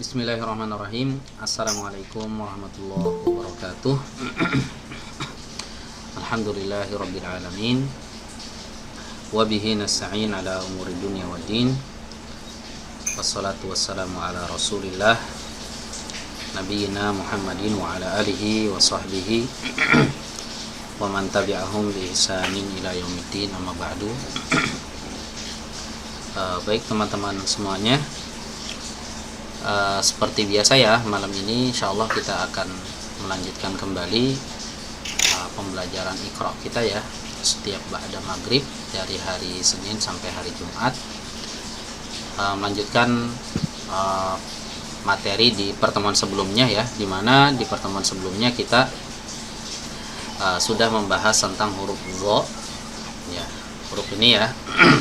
Bismillahirrahmanirrahim. Assalamualaikum warahmatullahi wabarakatuh. Alhamdulillahirabbil alamin. Wa bihi nasta'in ala umuri dunya waddin. Wassalatu wassalamu ala Rasulillah nabiyina Muhammadin wa ala alihi wa sahbihi wa man tabi'ahum bi ihsanin ila yaumiddin, amma ba'du. Baik teman-teman semuanya, seperti biasa ya, malam ini insyaallah kita akan melanjutkan kembali pembelajaran Iqra kita ya, setiap ba'da maghrib dari hari Senin sampai hari Jumat, melanjutkan materi di pertemuan sebelumnya ya, dimana di pertemuan sebelumnya kita sudah membahas tentang huruf dha ya, huruf ini ya.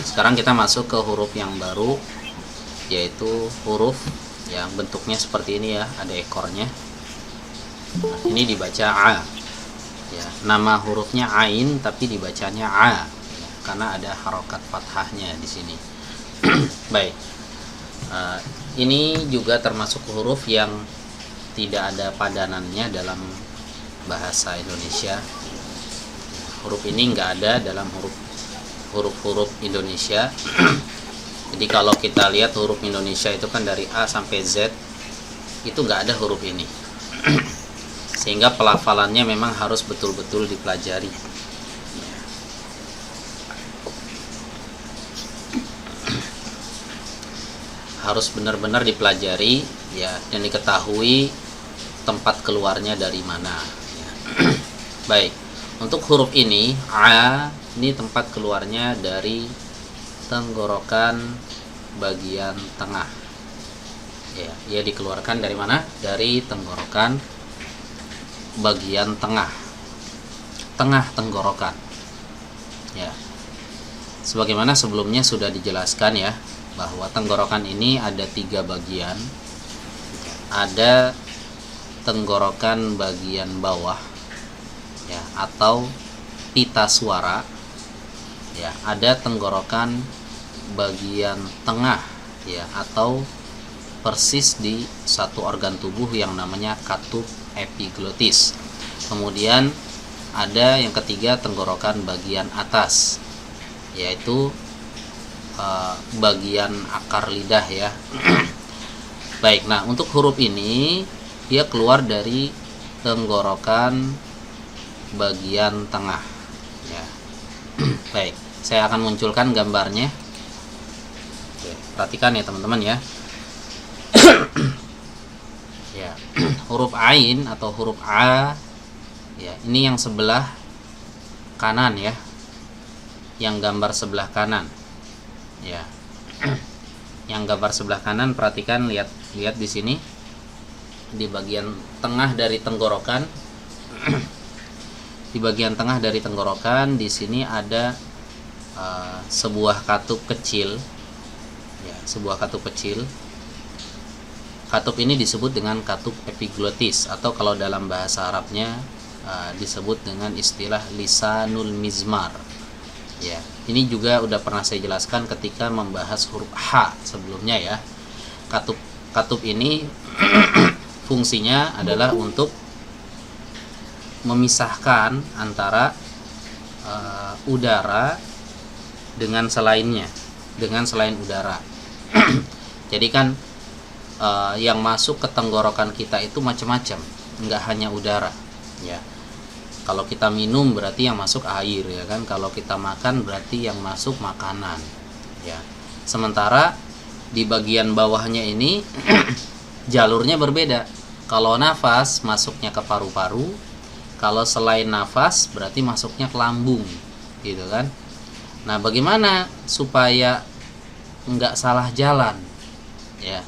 Sekarang kita masuk ke huruf yang baru, yaitu huruf yang bentuknya seperti ini ya, ada ekornya. Nah, ini dibaca A ya, nama hurufnya Ain tapi dibacanya A ya, karena ada harokat fathahnya di sini. Baik, ini juga termasuk huruf yang tidak ada padanannya dalam bahasa Indonesia. Huruf ini enggak ada dalam huruf-huruf Indonesia. Jadi kalau kita lihat huruf Indonesia itu kan dari A sampai Z, itu nggak ada huruf ini. Sehingga pelafalannya memang harus betul-betul dipelajari. Harus benar-benar dipelajari ya, dan diketahui tempat keluarnya dari mana ya. Baik, untuk huruf ini A, ini tempat keluarnya dari tenggorokan bagian tengah ya, ia dikeluarkan dari mana? Dari tenggorokan bagian tengah tenggorokan ya. Sebagaimana sebelumnya sudah dijelaskan ya, bahwa tenggorokan ini ada 3 bagian. Ada tenggorokan bagian bawah ya, atau pita suara ya, ada tenggorokan bagian tengah ya, atau persis di satu organ tubuh yang namanya katup epiglotis. Kemudian ada yang ketiga, tenggorokan bagian atas, yaitu bagian akar lidah ya. Baik, nah untuk huruf ini dia keluar dari tenggorokan bagian tengah ya. Baik, saya akan munculkan gambarnya. Oke, perhatikan ya teman-teman ya. Ya, huruf Ain atau huruf A ya, ini yang sebelah kanan ya, yang gambar sebelah kanan ya. Yang gambar sebelah kanan, perhatikan, lihat di sini di bagian tengah dari tenggorokan. Di bagian tengah dari tenggorokan di sini ada sebuah katup kecil ya, sebuah katup kecil. Katup ini disebut dengan katup epiglotis, atau kalau dalam bahasa Arabnya disebut dengan istilah lisanul mizmar ya. Ini juga udah pernah saya jelaskan ketika membahas huruf H sebelumnya ya. Katup ini fungsinya adalah untuk memisahkan antara udara dengan selainnya, dengan selain udara. Jadi kan yang masuk ke tenggorokan kita itu macam-macam, nggak hanya udara ya. Kalau kita minum berarti yang masuk air ya kan, kalau kita makan berarti yang masuk makanan ya. Sementara di bagian bawahnya ini jalurnya berbeda. Kalau nafas masuknya ke paru-paru, kalau selain nafas berarti masuknya ke lambung gitu kan. Nah, bagaimana supaya nggak salah jalan ya,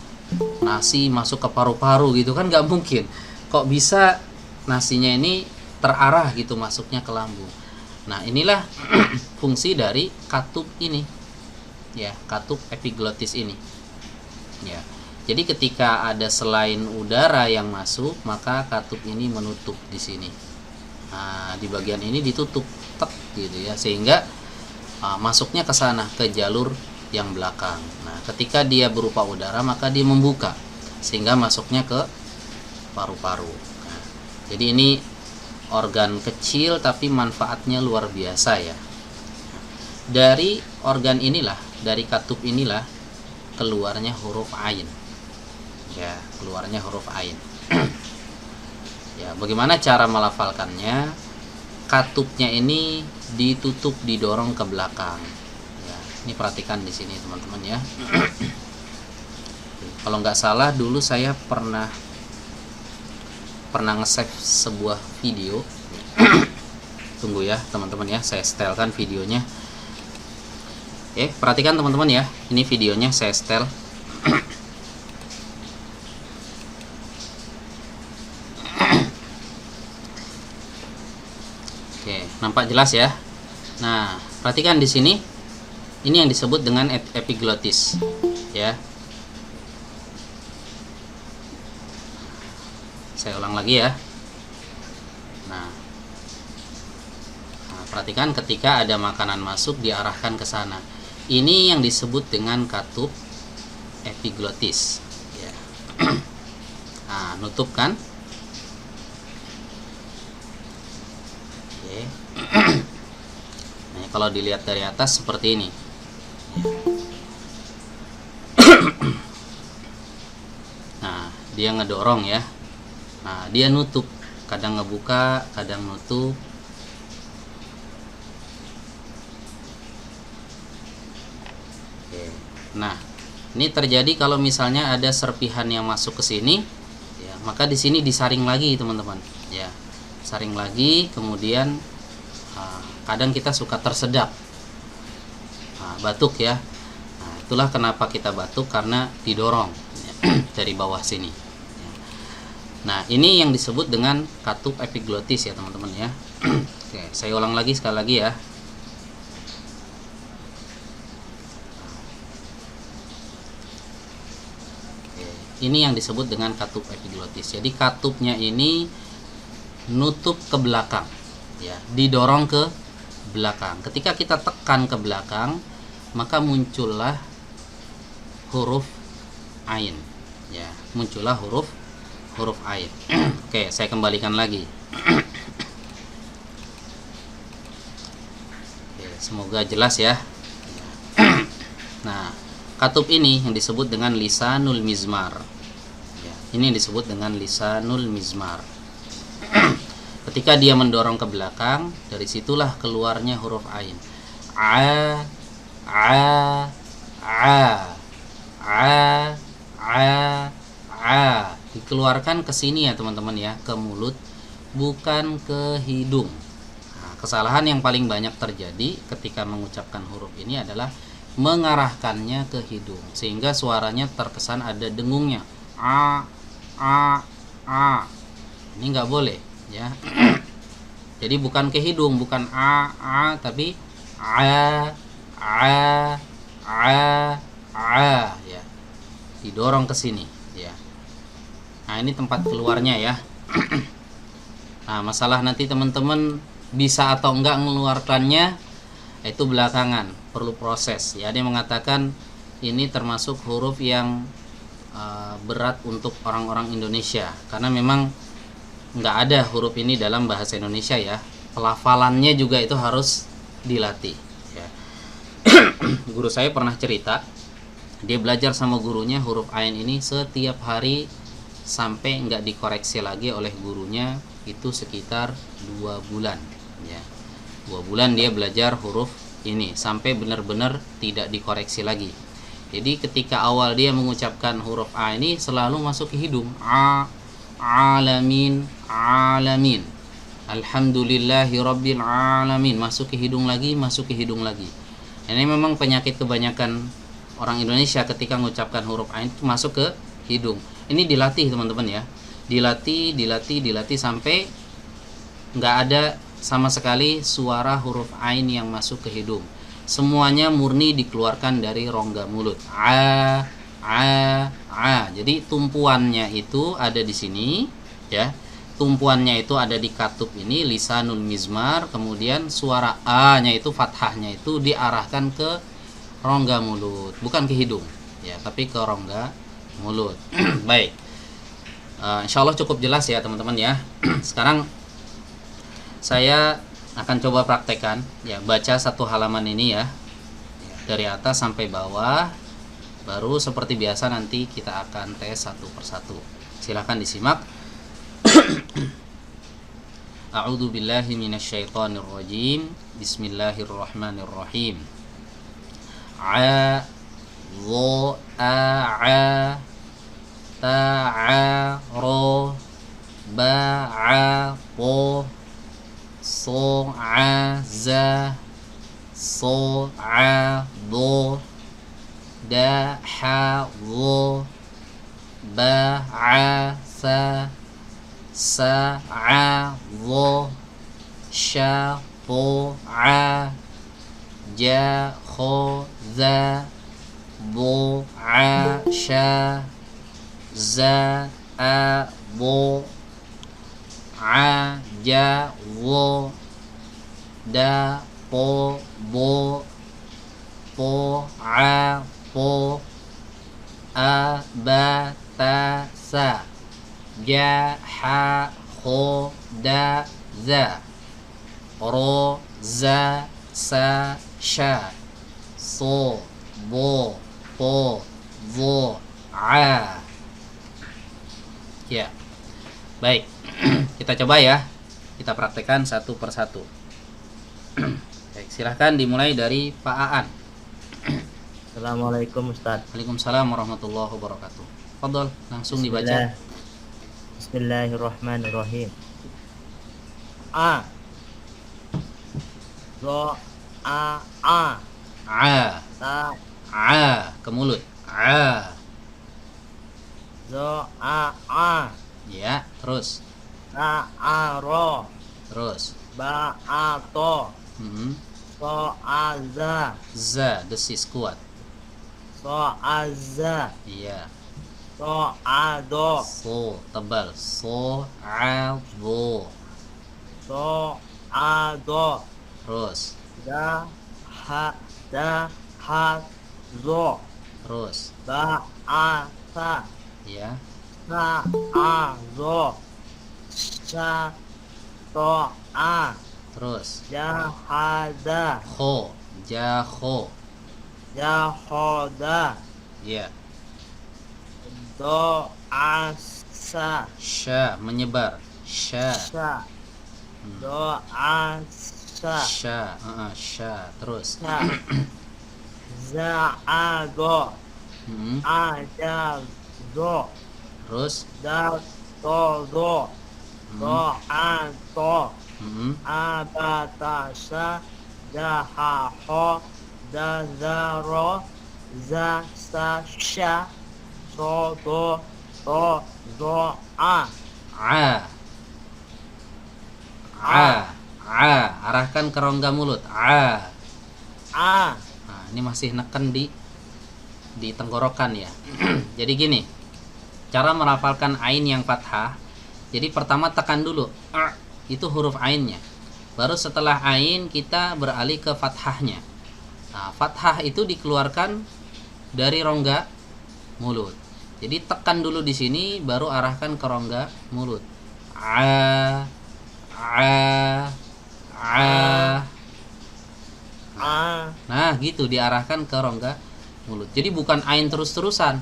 nasi masuk ke paru-paru gitu kan nggak mungkin. Kok bisa nasinya ini terarah gitu masuknya ke lambung? Nah, inilah fungsi dari katup ini ya, katup epiglotis ini ya. Jadi ketika ada selain udara yang masuk, maka katup ini menutup di sini. Nah, di bagian ini ditutup tek gitu ya, sehingga masuknya ke sana, ke jalur yang belakang. Nah, ketika dia berupa udara, maka dia membuka. sehingga masuknya ke paru-paru. Nah, jadi ini organ kecil tapi manfaatnya luar biasa ya. Dari organ inilah, dari katup inilah keluarnya huruf ain. Ya, keluarnya huruf ain. Ya, bagaimana cara melafalkannya? Katupnya ini ditutup, didorong ke belakang. Ya, ini perhatikan di sini teman-teman ya. Kalau nggak salah dulu saya pernah nge-save sebuah video. Tunggu ya teman-teman ya, saya setelkan videonya. Perhatikan teman-teman ya, ini videonya saya setel. Nampak jelas ya. Nah, perhatikan di sini. Ini yang disebut dengan epiglottis, ya. Saya ulang lagi ya. Nah, perhatikan ketika ada makanan masuk diarahkan ke sana. Ini yang disebut dengan katup epiglottis, ya. Nah, nutup kan? Nah, kalau dilihat dari atas seperti ini. Nah, dia ngedorong ya. Nah, dia nutup, kadang ngebuka, kadang nutup. Nah, ini terjadi kalau misalnya ada serpihan yang masuk ke sini, ya, maka di sini disaring lagi teman-teman, ya, saring lagi, kemudian kadang kita suka tersedak, batuk ya. Nah, itulah kenapa kita batuk, karena didorong ya, dari bawah sini. Ya. Nah, ini yang disebut dengan katup epiglottis ya teman-teman ya. Oke, saya ulang lagi sekali lagi ya. Ini yang disebut dengan katup epiglottis. Jadi katupnya ini nutup ke belakang, ya, didorong ke belakang. Ketika kita tekan ke belakang, maka muncullah huruf ain, ya, muncullah huruf ain. Oke, saya kembalikan lagi. Oke, semoga jelas ya. Nah, katup ini yang disebut dengan lisanul mizmar. Ya, ini yang disebut dengan lisanul mizmar. Ketika dia mendorong ke belakang, dari situlah keluarnya huruf ain. A, a, dikeluarkan ke sini ya teman-teman ya, ke mulut, bukan ke hidung. Nah, kesalahan yang paling banyak terjadi ketika mengucapkan huruf ini adalah mengarahkannya ke hidung, sehingga suaranya terkesan ada dengungnya. Ini nggak boleh ya. Jadi bukan ke hidung, bukan tapi ya, didorong ke sini ya. Nah, ini tempat keluarnya ya. Nah, masalah nanti teman-teman bisa atau enggak mengeluarkannya itu belakangan, perlu proses ya. Dia mengatakan ini termasuk huruf yang berat untuk orang-orang Indonesia, karena memang nggak ada huruf ini dalam bahasa Indonesia ya. Pelafalannya juga itu harus dilatih ya. Guru saya pernah cerita, dia belajar sama gurunya huruf ain ini setiap hari sampai nggak dikoreksi lagi oleh gurunya, itu sekitar 2 bulan ya. 2 bulan dia belajar huruf ini sampai benar-benar tidak dikoreksi lagi. Jadi ketika awal dia mengucapkan huruf a ini selalu masuk ke hidung. Alamin, alamin, alhamdulillahi rabbil alamin, masuk ke hidung lagi, masuk ke hidung lagi. Ini memang penyakit kebanyakan orang Indonesia, ketika mengucapkan huruf ain itu masuk ke hidung. Ini dilatih teman-teman ya, dilatih sampai nggak ada sama sekali suara huruf ain yang masuk ke hidung. Semuanya murni dikeluarkan dari rongga mulut. Jadi tumpuannya itu ada di sini ya. Tumpuannya itu ada di katup ini, lisanul mizmar. Kemudian suara a-nya itu, fathahnya itu diarahkan ke rongga mulut, bukan ke hidung ya, tapi ke rongga mulut. Baik. Insya Allah cukup jelas ya teman-teman ya. Sekarang saya akan coba praktekkan ya, baca satu halaman ini ya, dari atas sampai bawah. Baru seperti biasa nanti kita akan tes satu persatu. Silahkan disimak. A'udzu billahi minasyaitonir rajim. Bismillahirrahmanirrahim. A dha a ta a ro ba a po so a za so a do da ha wo ba a sa sa a wo sha po a ja kho za bo a sha za a bo a ja wo da po bo po a po a ba ta sa ja ha kho da za ro za sa sha so bo po vo a. Ya, baik. Kita coba ya, kita praktekkan satu persatu. Baik, silahkan dimulai dari Pak Aan. Assalamualaikum Ustaz. Waalaikumsalam warahmatullahi wabarakatuh. Fadol, langsung dibaca. Bismillahirrahmanirrahim. A zo a ta Ke mulut. A. zo a Ya, terus. ta a ro Terus. ba a to Hmm. so a za Za, desis kuat. so a za Iya. so a do So, tebal. So, a, do. so a do Terus. da ha zo Terus. ba a sa Ya. sa a zo sa to a Terus. jahada Kho. Jakho. jahoda Ya. do asa Sya, menyebar. Sya. sa do asa Sya. Sya. Terus. sa zaado Hmm. ajazo Terus. da to do do ato Hmm. abatasa dahaho dazaro zasasha sodo to zo a A. Arahkan ke rongga mulut. A. a Nah, ini masih neken di tenggorokan ya. Jadi gini, cara merafalkan ain yang fathah. Jadi pertama tekan dulu A, itu huruf ainnya. Baru setelah ain kita beralih ke fathahnya. Nah, fathah itu dikeluarkan dari rongga mulut. Jadi tekan dulu di sini, baru arahkan ke rongga mulut. A. Nah, gitu diarahkan ke rongga mulut. Jadi bukan ain terus-terusan.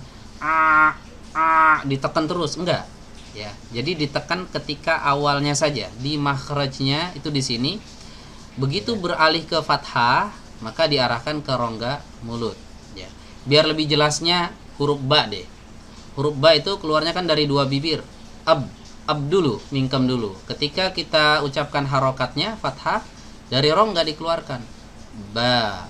Ditekan terus, enggak. Ya, jadi ditekan ketika awalnya saja di makhrajnya itu di sini. Begitu beralih ke fathah, maka diarahkan ke rongga mulut. Ya. Biar lebih jelasnya huruf ba deh. Huruf ba itu keluarnya kan dari dua bibir. Ab dulu, mingkem dulu. Ketika kita ucapkan harokatnya fathah, dari rongga dikeluarkan. Ba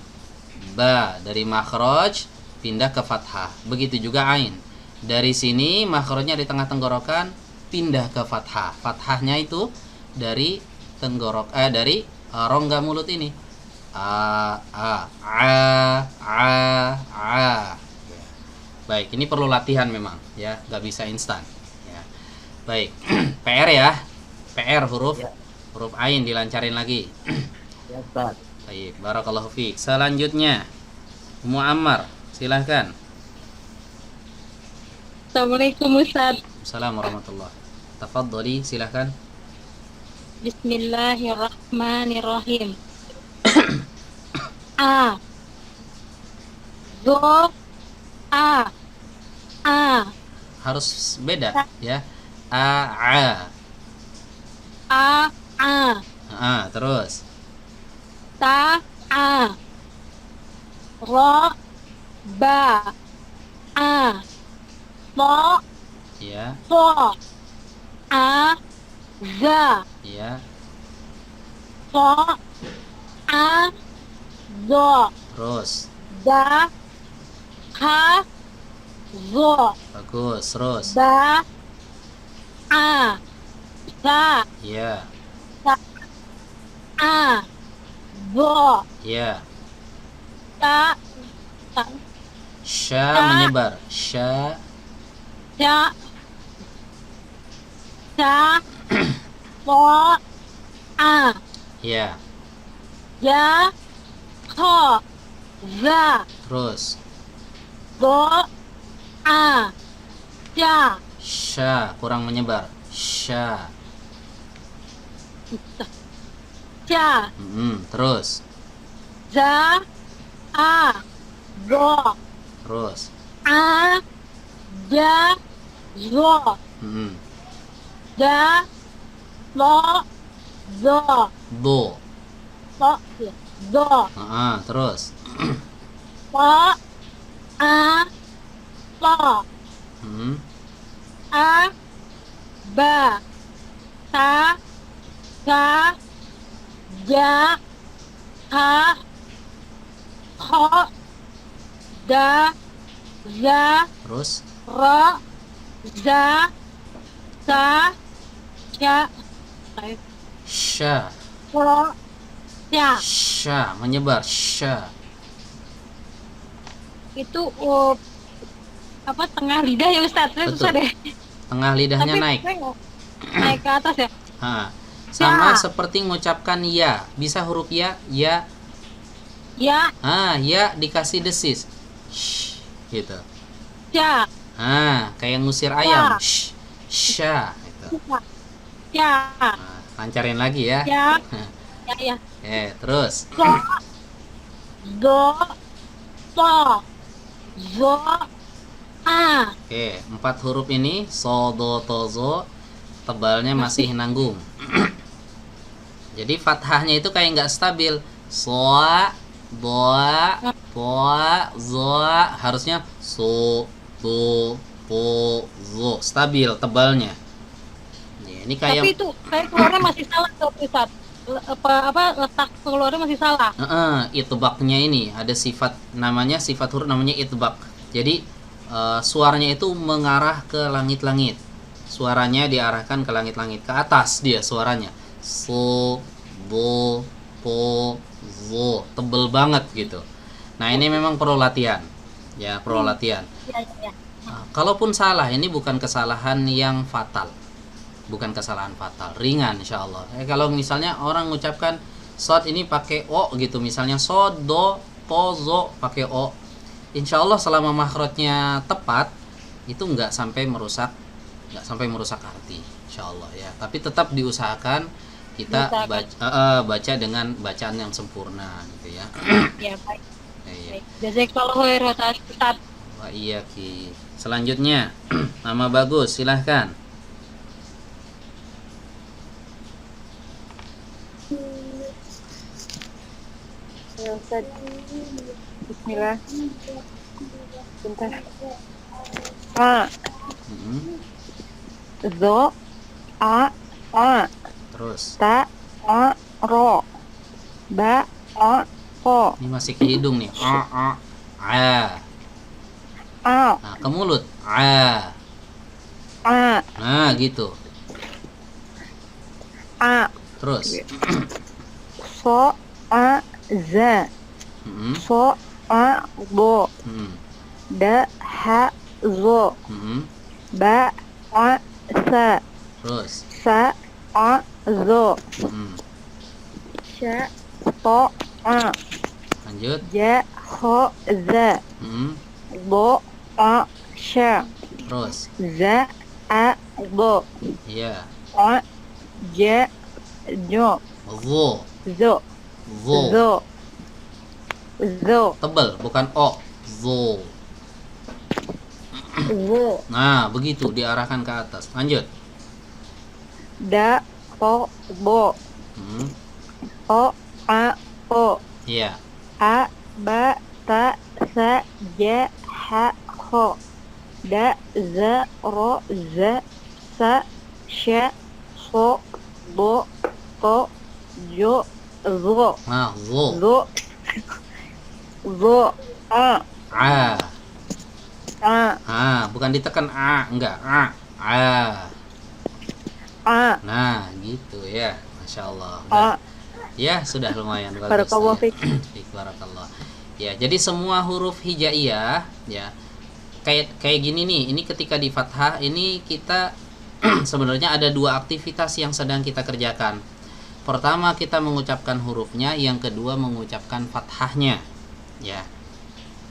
dari makhraj pindah ke fathah. Begitu juga ain. Dari sini makhrajnya di tengah tenggorokan pindah ke fathah. Fathahnya itu dari dari rongga mulut ini. Baik, ini perlu latihan memang ya, nggak bisa instan ya. Baik. PR ya. PR huruf ain dilancarin lagi. ya Ustaz. Baik, barakallahu fiik. Selanjutnya Ummu Ammar, silahkan. Assalamualaikum Ustaz. Assalamualaikum warahmatullahi. Tafadhali, silahkan. Bismillahirrahmanirrahim. A, zo, a, a, Harus beda ya. A. a, Terus. ta, a, ro, ba, a, to, Ya, so, a, za, ya. so, a, zo, Terus. da, ha, zo, Bagus. Terus. ba, a, za, Ya, a, zo, ya. ta, ta, Sya menyebar. Sya. ta, ta, so, a, Ya. ya, ho, za, Terus. zo, a, ja, Sya kurang menyebar. Sya. ja, Terus. za, a, zo, Terus. a, ja, zo, da, lo, zo, Do. lo, zo, Terus. po, a, lo, a, ba, ta, ga, ja, ha, ho, da, za, Terus. ra, za, sa, ja, Sya. ro, ja. Sya menyebar. Sya. Itu apa tengah lidah ya Ustaz? Susah Betul. deh. Tengah lidahnya Tapi naik. saya nggak naik ke atas ya. Sama Ya. seperti mengucapkan ya. Bisa huruf ya. Ya. Ya, Ya dikasih desis. Shh, gitu. ya, Kayak ngusir ayam. Shh. Sya gitu. ya, Lancarin lagi ya. ya, ya, Terus. so, do, so, zo, a. Oke, 4 huruf ini so, do, to, zo tebalnya masih nanggung. Jadi fathahnya itu kayak nggak stabil. Soa, doa, poa, zoa harusnya so, do, po, zo stabil tebalnya. Ini kayak Tapi itu saya keluarnya masih salah tuh Ustaz. Apa letak keluarnya masih salah. itbaknya ini ada sifat namanya sifat huruf namanya itbak. Jadi suaranya itu mengarah ke langit-langit. Suaranya diarahkan ke langit-langit, ke atas dia suaranya. So, do, po, zo, tebel banget gitu. Nah, ini memang perlu latihan. Ya, perlu latihan. Ya. Kalaupun salah, ini bukan kesalahan yang fatal. Bukan kesalahan fatal, ringan insya Allah. Kalau misalnya orang mengucapkan sod ini pakai o gitu, misalnya so, do, po, zo pakai o, insya Allah selama makhrajnya tepat itu nggak sampai merusak arti, insya Allah ya. Tapi tetap diusahakan kita baca dengan bacaan yang sempurna gitu ya. Ya, baik. Ya. Baik. Jazakallahu khairan Ustaz. Wah iya Ki. Selanjutnya nama bagus, silahkan. Ya Ustaz. Bismillah. Bentar. A, zo, a, Terus ta, ro, ba, po, ini masih ke hidung nih. A. a, Nah, ke mulut. a, Nah, gitu. a, Terus. so, za, so, do, da, ha, zo, ba, sa, Terus. sa, zo, sha, to, Lanjut. ja, ho, za, do, sha, Terus. za a do, Iya. o ja jo, Zo. zo Zo. zo zo Tebal, bukan o. Zo. zo, Nah, begitu diarahkan ke atas. Lanjut. da to bo, Hmm. o a o, Iya. a ba ta sa ja ha kho, da za ro za sa sha so do to jo zo Nah, zo. zo zo a A. a Bukan ditekan a, enggak. A. a Nah, gitu ya. Masya Allah. a. Ya, sudah lumayan bagus. Barakallahu Ya. fiik. Fiik, barakallah. Ya, jadi semua huruf hijaiyah ya. Kayak gini nih. Ini ketika di fathah ini kita sebenarnya ada dua aktivitas yang sedang kita kerjakan. Pertama kita mengucapkan hurufnya, yang kedua mengucapkan fathahnya. Ya.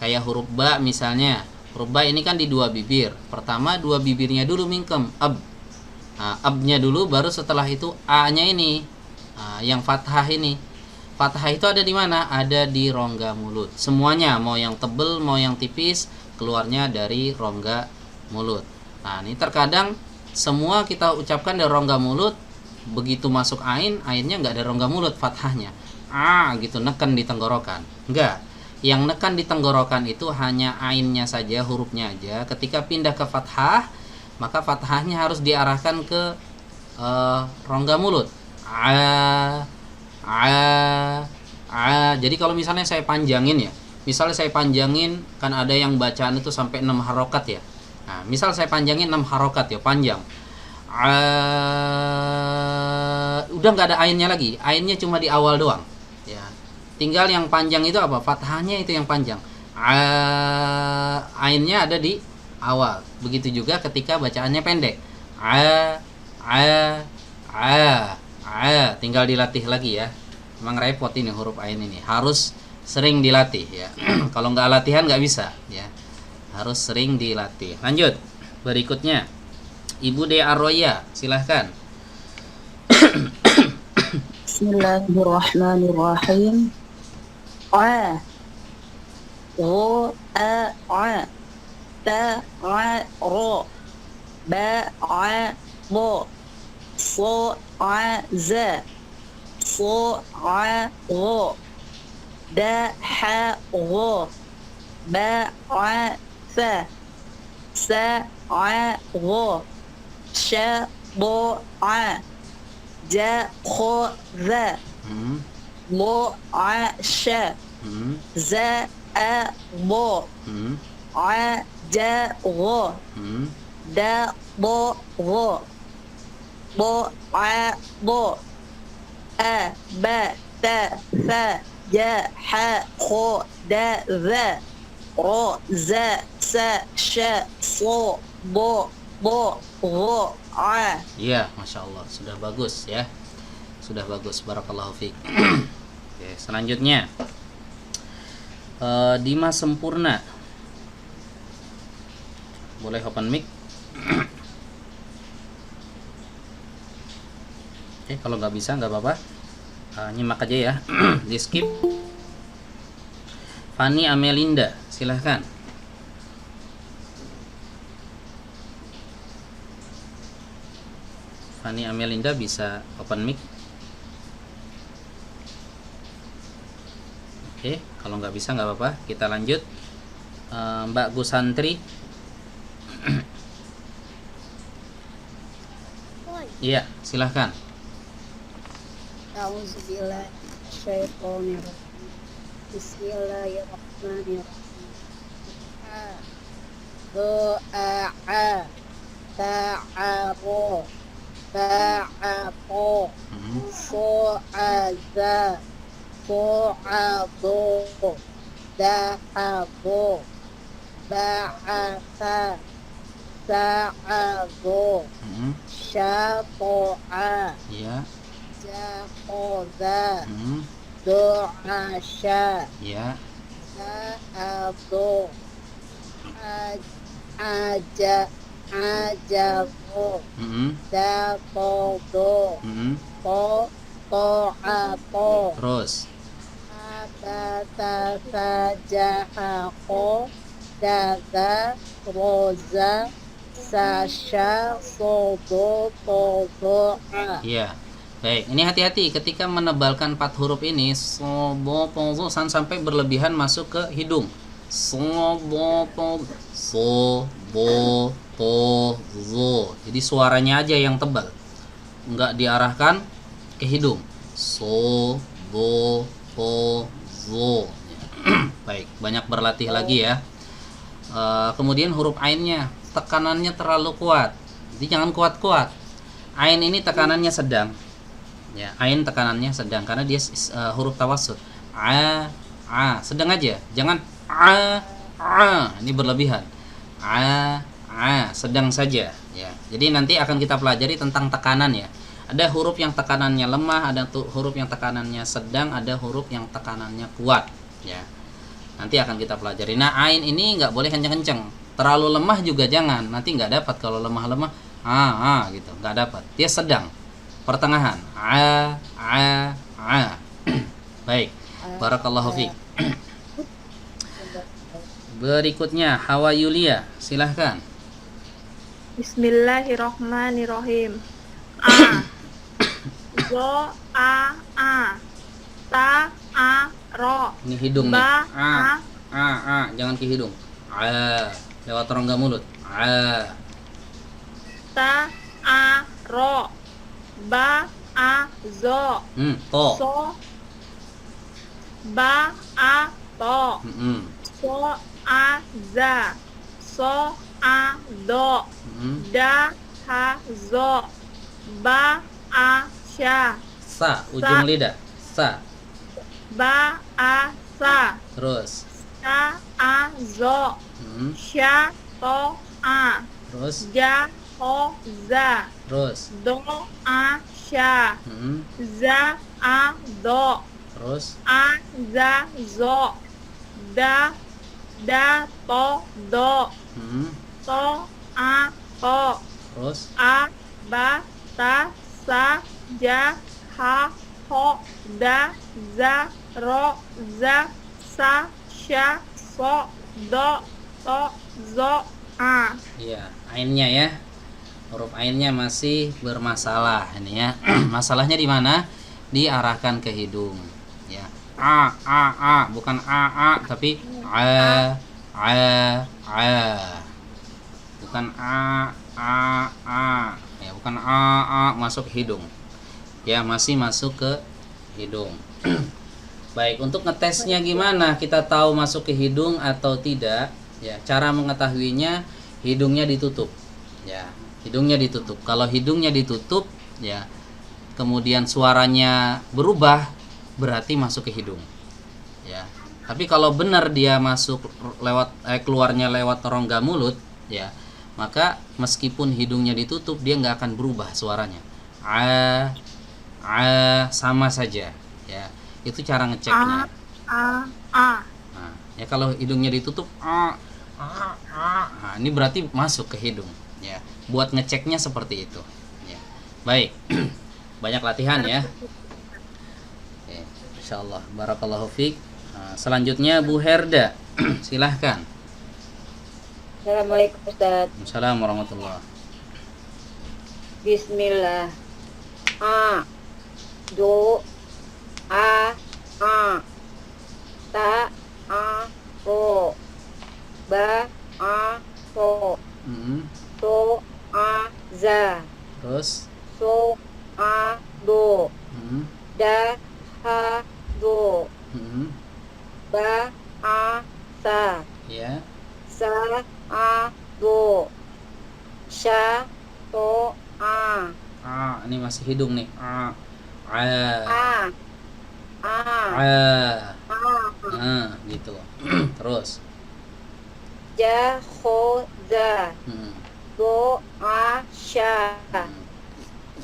Kayak huruf ba misalnya. Huruf ba ini kan di dua bibir. Pertama dua bibirnya dulu mingkem, ab. Nah, abnya dulu, baru setelah itu a-nya ini. Nah, yang fathah ini. Fathah itu ada di mana? Ada di rongga mulut. Semuanya, mau yang tebel, mau yang tipis, keluarnya dari rongga mulut. Nah, ini terkadang semua kita ucapkan dari rongga mulut, begitu masuk ain, ainnya nggak ada rongga mulut, fathahnya. Gitu, neken di tenggorokan. Enggak. Yang neken di tenggorokan itu hanya ainnya saja, hurufnya aja. Ketika pindah ke fathah, maka fathahnya harus diarahkan ke rongga mulut. Jadi kalau misalnya saya panjangin ya, misalnya saya panjangin, kan ada yang bacaan itu sampai 6 harokat ya. Nah, misal saya panjangin 6 harokat ya, panjang. Udah nggak ada ainnya lagi, ainnya cuma di awal doang ya. Tinggal yang panjang itu apa? Fathahnya itu yang panjang. Ainnya ada di awal. Begitu juga ketika bacaannya pendek. Tinggal dilatih lagi ya. Emang repot ini huruf ain ini. Harus sering dilatih ya. Kalau nggak latihan nggak bisa ya. Harus sering dilatih. Lanjut. Berikutnya Ibu De Arroya, silahkan. Bismillahirrahmanirrahim. A Ro a ta ro ba bo so za so ro da ha ro ba sa ro sha bo ja kho za lo sha za bo ja ro da bo ro bo bo a ba ta fa ja ha kho da za ro za sa sha so bo ro Iya, Masya Allah, sudah bagus ya. Sudah bagus, barakallahu fiik. Oke, selanjutnya Dimas Sempurna, boleh open mic. Oke, kalau nggak bisa nggak apa-apa, nyimak aja ya. Di skip. Fani Amelinda, silahkan. Fani Amelinda bisa open mic. Oke, kalau nggak bisa nggak apa-apa, kita lanjut. Mbak Gusantri. Iya, silahkan. A'udzubillahi minasyaitonirrajim. Bismillahirrahmanirrahim. Ta'aro Ba'apo So'aza So'ado Da'abo Ba'asa Sa'ado Syato'a Iya. Jahoza Do'asya Iya. Za'ado Aja ajabu, Mm-mm. dakodo, Mm-mm. to'ato, Terus. abata sajahako, daza, roza, sasha, sodo, todo'a. Iya. Baik, ini hati-hati ketika menebalkan 4 huruf ini, sobo pozo sampai berlebihan masuk ke hidung. Sobo po so bo po zo. Jadi suaranya aja yang tebal. Enggak diarahkan ke hidung. So bo po zo. Baik, banyak berlatih lagi ya. Kemudian huruf ainnya tekanannya terlalu kuat. Jadi jangan kuat-kuat. Ain ini tekanannya sedang. Ya, ain tekanannya sedang karena dia huruf tawassut. Sedang aja. Jangan ini berlebihan. Sedang saja ya. Jadi nanti akan kita pelajari tentang tekanan ya. Ada huruf yang tekanannya lemah, ada huruf yang tekanannya sedang, ada huruf yang tekanannya kuat ya. Nanti akan kita pelajari. Nah, ain ini nggak boleh kenceng-kenceng. Terlalu lemah juga jangan. Nanti nggak dapat kalau lemah-lemah. Gitu. Nggak dapat. Dia sedang. Pertengahan. Baik. Barakallahu fiik. Berikutnya Hawa Yulia. Silahkan. Bismillahirrahmanirrahim. A. Zo a. Ta a ro. Ini hidung nih. Ba Jangan ke hidung. Lewat rongga mulut. Ta a ro. Ba a zo. To. So ba a to. So a za. So a do. Da ha zo. Ba a sya. Sa, ujung lidah. Sa. Ba a sa. Terus. Sa a zo. Sya to a. Terus. Ja ho za. Terus. Do a sya. Za a do. Terus. A za zo. Da to do. To a to. Terus. A ba ta sa ja ha ho da za ro za sa sya so do to zo a. Iya, ainnya ya. Huruf ainnya masih bermasalah ini ya. Masalahnya di mana? Diarahkan ke hidung. Ya. Bukan tapi bukan ya, bukan masuk ke hidung. Ya, masih masuk ke hidung. Baik, untuk ngetesnya gimana? Kita tahu masuk ke hidung atau tidak? Ya, cara mengetahuinya hidungnya ditutup. Ya, hidungnya ditutup. Kalau hidungnya ditutup, ya, kemudian suaranya berubah, berarti masuk ke hidung. Ya. Tapi kalau benar dia masuk lewat keluarnya lewat rongga mulut, ya, maka meskipun hidungnya ditutup dia nggak akan berubah suaranya. Sama saja. Ya, itu cara ngeceknya. Nah, ya kalau hidungnya ditutup, nah, ini berarti masuk ke hidung. Ya, buat ngeceknya seperti itu. Ya. Baik, banyak latihan ya. Oke, insyaallah. Barakallahu fiik. Nah, selanjutnya Bu Herda, silahkan. Assalamualaikum Ustaz. Assalamualaikum warahmatullahi. Bismillah. A do a ta a ro ba a to to a za Terus. so a do da ha do ba a sa Ya. sa a do sha to a Ini masih hidung nih. a Gitu. Terus. ja ho za do a sha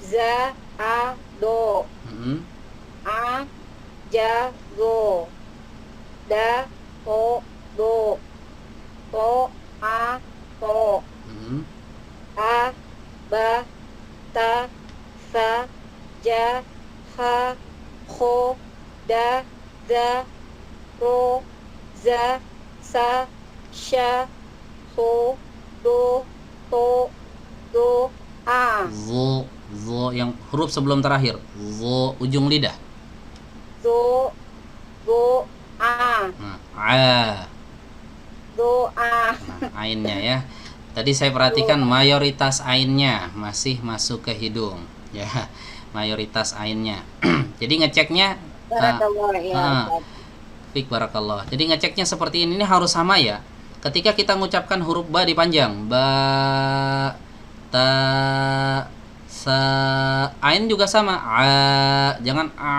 za a do a ja do da ho do to a to ba, ta, sa, ja, ha, ho, da, za, ro, za, sa, sya, so, do, to, do, a. Zo yang huruf sebelum terakhir. Zo ujung lidah. Do, do, a. Nah, a. Do, a. Nah, ainnya ya. Tadi saya perhatikan mayoritas ainnya masih masuk ke hidung, ya. Mayoritas ainnya. Jadi ngeceknya Barakallah ya. Fik barakallah. Jadi ngeceknya seperti ini harus sama ya. Ketika kita mengucapkan huruf ba dipanjang, ba, ta, sa, ain juga sama. A, jangan a.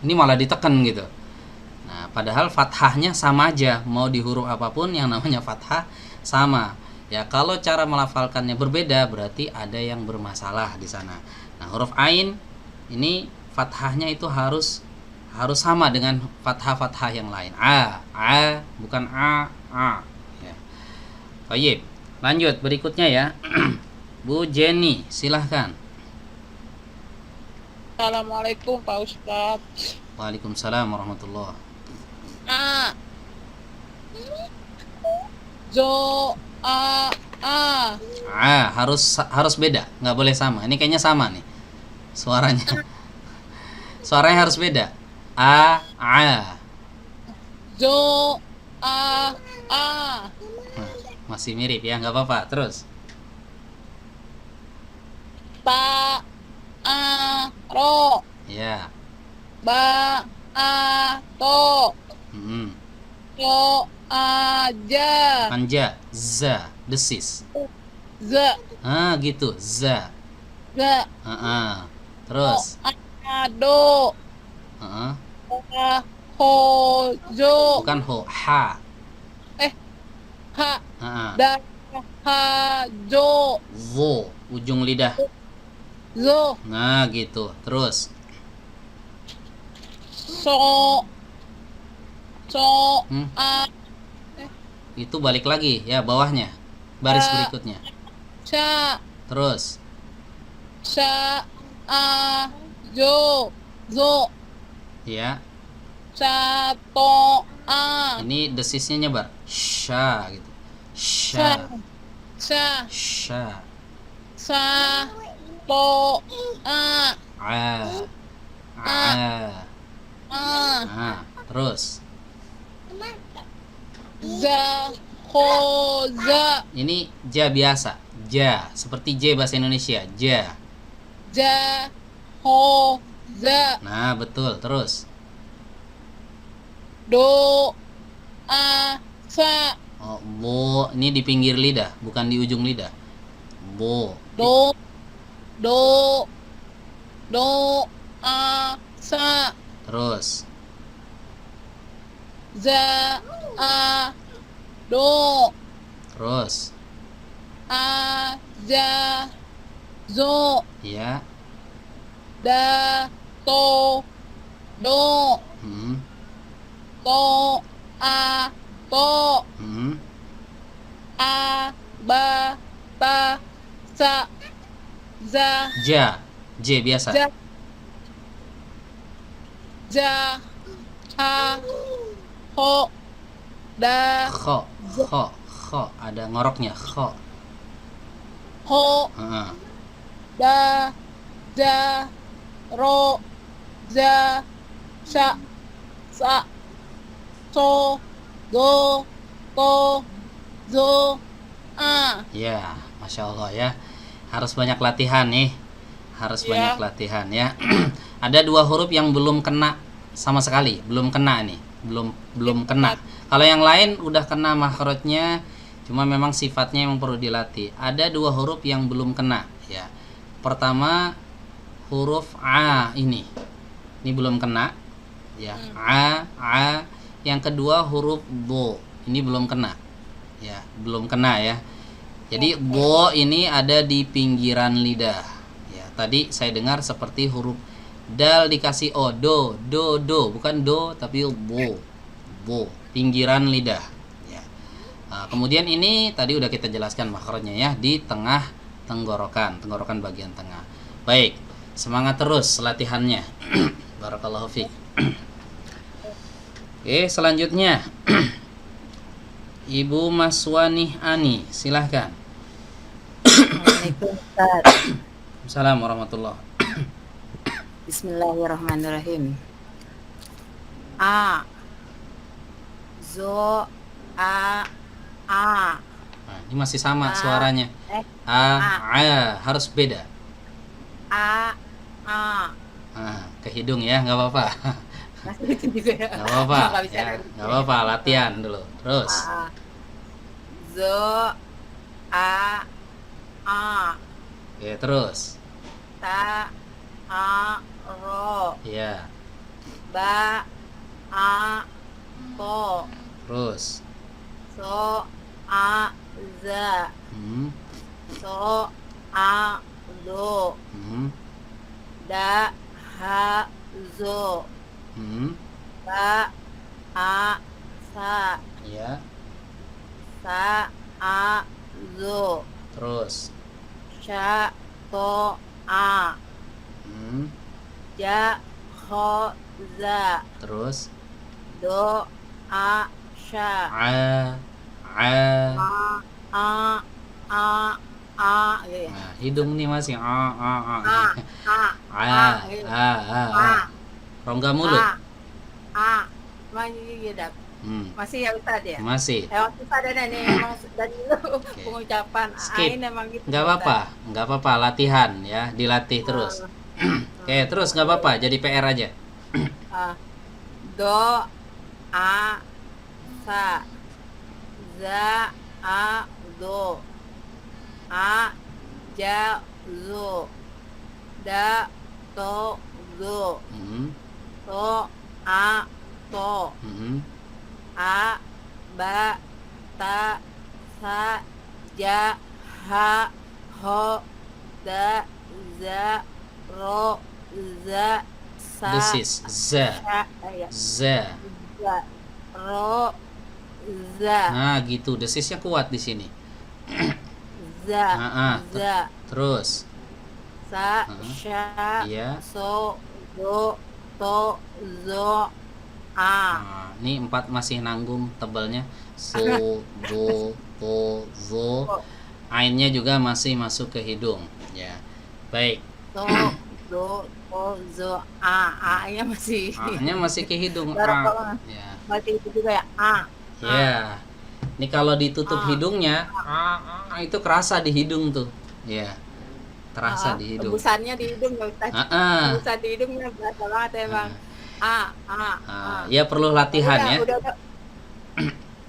Ini malah ditekan gitu. Nah, padahal fathahnya sama aja. Mau di huruf apapun yang namanya fathah sama. Ya, kalau cara melafalkannya berbeda berarti ada yang bermasalah di sana. Nah, huruf ain ini fathahnya itu harus sama dengan fathah-fathah yang lain. A, bukan a. Ya. Baik, lanjut berikutnya ya. Bu Jenny, silahkan. Assalamualaikum Pak Ustadz. Waalaikumsalam warahmatullahi. A. Zo, a. Harus beda, nggak boleh sama. Ini kayaknya sama nih suaranya. Suaranya harus beda. A. Zo, a. Nah, masih mirip ya, nggak apa-apa. Terus. Ta, a, ro. Ya. Ba, a, to. Yo, a, ja. Anja. Za. Desis. Za, Gitu. Za. za. Terus. A, do. A, ho, jo. Bukan ho. Ha. Ha, Ah. da, ha, jo. Zo. Ujung lidah. Zo, Nah, gitu. Terus. so. So, a, Itu balik lagi ya bawahnya. Baris berikutnya. cha. Terus. Sa, a, jo. Zo, Ya. sa, to, a. Ini desisnya nyebar. Sha gitu. Sa, Sha. sa, Sha. sa, to, a. A. Terus. Za, ho, za. Ini ja biasa. Ja. Seperti J bahasa Indonesia. Ja. Ja, ho, za. Nah, betul. Terus. Do, a, sa. Oh, bo. Ini di pinggir lidah, bukan di ujung lidah. Bo. Do, do, do, a, sa. Terus. Za, a, do, Terus. a, ja, zo. Ya. Da, to, do, to, a, to, a, ba, ta, sa, za, Ja. J biasa. ja, ja, ha, ho, da, Kho. Ada ngoroknya. Kho. ho, Heeh. da, ja, ro, za, sya, sa, so, do, to, zo, a. Ya, Masya Allah ya. Harus banyak latihan nih. Harus Ya. banyak latihan ya. Ada 2 huruf yang belum kena sama sekali. Belum kena nih. Belum kena. Kalau yang lain udah kena makhrajnya, cuma memang sifatnya yang perlu dilatih. Ada 2 huruf yang belum kena ya. Pertama huruf A ini. Ini belum kena ya. A. Yang kedua huruf bo. Ini belum kena. Ya, belum kena ya. Jadi bo ini ada di pinggiran lidah. Ya, tadi saya dengar seperti huruf dal dikasih o, do, bukan do tapi bo, pinggiran lidah. Ya. Nah, kemudian ini tadi udah kita jelaskan makhrajnya ya, di tengah tenggorokan bagian tengah. Baik, semangat terus latihannya. Barakallahu fiik. Oke, selanjutnya Ibu Maswanih Ani, silahkan. Assalamualaikum Ustaz. Assalamualaikum warahmatullahi. Bismillahirrahmanirrahim. A zo a Nah, ini masih sama suaranya. Harus beda. a Nah, ke hidung ya, nggak apa-apa. masih itu juga ya. Nggak apa-apa. Nggak bisa Ya, lagi. nggak apa-apa, latihan dulu. Terus. A zo a Oke, terus. ta ro Ya, ba to terus. so za Hmm, so do hmm, da zo hmm. ba sa Ya, sa zo terus. sha to Hmm, ja za terus. do sha gitu ya. Nah, hidung nih masih Gitu. Rongga mulut. Masih gitu. Hmm, Masih ya Ustaz ya? masih. Waktu Ustaz ada nih emang dari dulu pengucapan Skip. ain emang gitu. Nggak apa-apa, nggak apa-apa, latihan ya, dilatih terus. Oke, terus nggak apa-apa, jadi PR aja. Do sa za do ja zo da to zo Hmm, to to hmm, ba ta sa ja ho da za ro za sa desis, za, ya, za. za ro za Nah, gitu, desisnya kuat di sini. za Terus, sa Ah. sha iya. so do to zo Nah, ini 4 masih nanggung tebalnya. So, do, to, zo. Ainnya juga masih masuk ke hidung. Ya, baik. so do to zo nya masih A-nya masih ke hidung. Barakallah. Ya. masih itu juga ya Ya. Ini kalau ditutup hidungnya, itu kerasa di hidung tuh. Ya. Terasa di hidung. Tembusannya di hidung ya Ustaz. Tembusan di hidungnya berasa banget emang. Ya perlu latihan ya.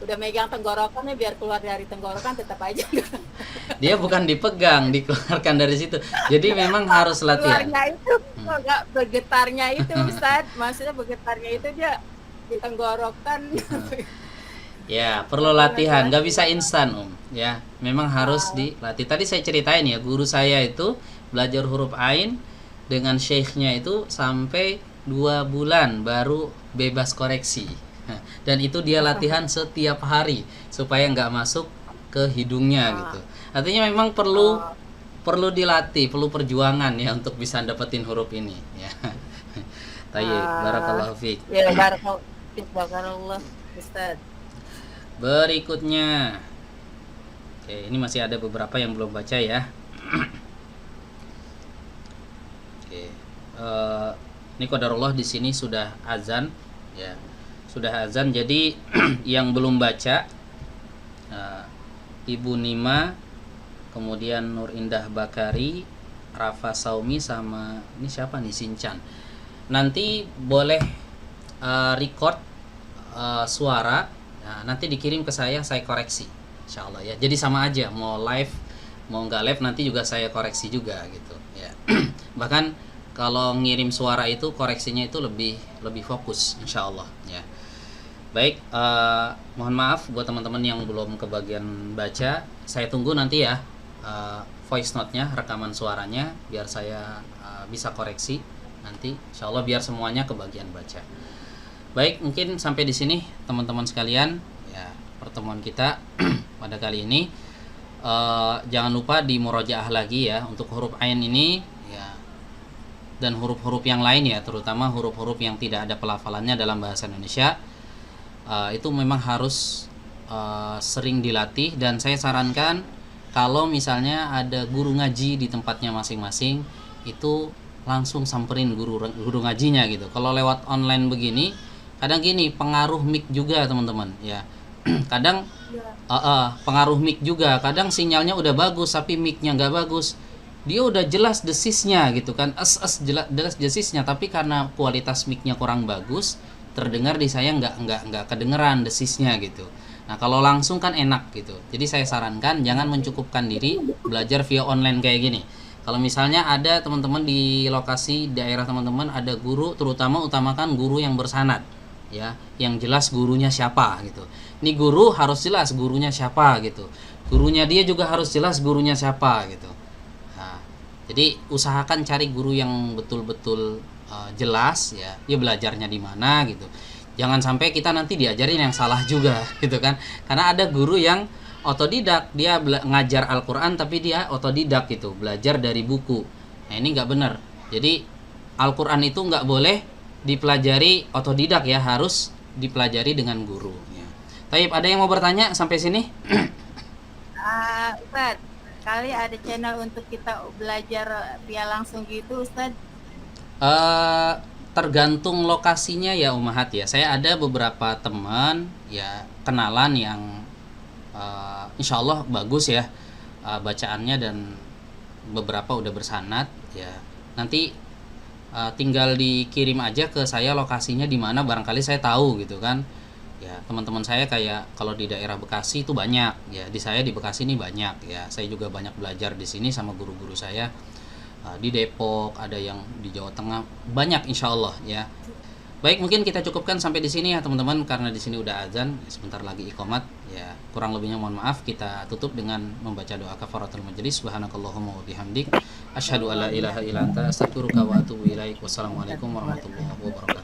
Udah megang tenggorokannya biar keluar dari tenggorokan tetap aja. Dia bukan dipegang, dikeluarkan dari situ. Jadi memang harus latihan. Keluarnya itu enggak bergetarnya itu Ustaz. Maksudnya bergetarnya itu dia di tenggorokan. Ya, perlu latihan, nggak bisa instan ya, memang harus dilatih. Tadi saya ceritain ya, guru saya itu belajar huruf ain dengan syekhnya itu sampai 2 bulan baru bebas koreksi. Dan itu dia latihan setiap hari supaya nggak masuk ke hidungnya gitu. Artinya memang perlu dilatih, perlu perjuangan ya untuk bisa dapetin huruf ini ya. Tayyib, barakallahu fiik. Ya, barakallah Ustaz. Berikutnya, oke, ini masih ada beberapa yang belum baca ya. Oke, ini qadarullah di sini sudah azan, ya, sudah azan. Jadi yang belum baca, Ibu Nima, kemudian Nur Indah Bakari, Rafa Saumi, sama ini siapa nih, Sinchan. Nanti boleh record suara. Nah, nanti dikirim ke saya koreksi, insya Allah ya. Jadi sama aja, mau live, mau nggak live nanti juga saya koreksi juga gitu ya. Bahkan kalau ngirim suara itu koreksinya itu lebih fokus, insya Allah ya. Baik, mohon maaf buat teman-teman yang belum kebagian baca, saya tunggu nanti ya voice note-nya, rekaman suaranya, biar saya bisa koreksi nanti, insya Allah biar semuanya kebagian baca. Baik, mungkin sampai di sini teman-teman sekalian ya pertemuan kita pada kali ini. jangan lupa di murojaah lagi ya untuk huruf ain ini ya, dan huruf-huruf yang lain ya, terutama huruf-huruf yang tidak ada pelafalannya dalam bahasa Indonesia. Itu memang harus sering dilatih, dan saya sarankan kalau misalnya ada guru ngaji di tempatnya masing-masing itu langsung samperin guru ngajinya gitu. Kalau lewat online begini kadang gini, pengaruh mic juga teman-teman ya. Kadang pengaruh mic juga, kadang sinyalnya udah bagus tapi micnya nggak bagus. Dia udah jelas desisnya gitu kan, jelas desisnya, tapi karena kualitas micnya kurang bagus, terdengar di saya nggak kedengeran desisnya gitu. Nah kalau langsung kan enak gitu. Jadi saya sarankan jangan mencukupkan diri belajar via online kayak gini. Kalau misalnya ada teman-teman di lokasi daerah teman-teman ada guru, terutama utamakan guru yang bersanad ya, yang jelas gurunya siapa gitu. Ini guru harus jelas gurunya siapa gitu. Gurunya dia juga harus jelas gurunya siapa gitu. Nah, jadi usahakan cari guru yang betul-betul jelas ya, dia belajarnya di mana gitu. Jangan sampai kita nanti diajarin yang salah juga gitu kan. Karena ada guru yang otodidak, dia ngajar Al-Quran tapi dia otodidak gitu, belajar dari buku. Nah ini nggak benar. Jadi Al-Quran itu nggak boleh dipelajari otodidak ya, harus dipelajari dengan guru ya. Taib, ada yang mau bertanya sampai sini? Ustaz, kali ada channel untuk kita belajar via langsung gitu Ustaz? Tergantung lokasinya ya Umahat ya. Saya ada beberapa teman ya, kenalan yang insya Allah bagus ya bacaannya, dan beberapa udah bersanad ya. Nanti tinggal dikirim aja ke saya lokasinya di mana, barangkali saya tahu gitu kan ya. Teman-teman saya kayak kalau di daerah Bekasi itu banyak ya, di saya di Bekasi ini banyak ya. Saya juga banyak belajar di sini sama guru-guru saya. Di Depok ada, yang di Jawa Tengah banyak insya Allah ya. Baik, mungkin kita cukupkan sampai di sini ya teman-teman, karena di sini udah azan, sebentar lagi iqamat ya. Kurang lebihnya mohon maaf. Kita tutup dengan membaca doa kafaratul majelis. Subhanakallahumma wa bihamdik, asyhadu alla ilaha illa anta, astaghfiruka wa atubu ilaik. Wassalamualaikum warahmatullahi wabarakatuh.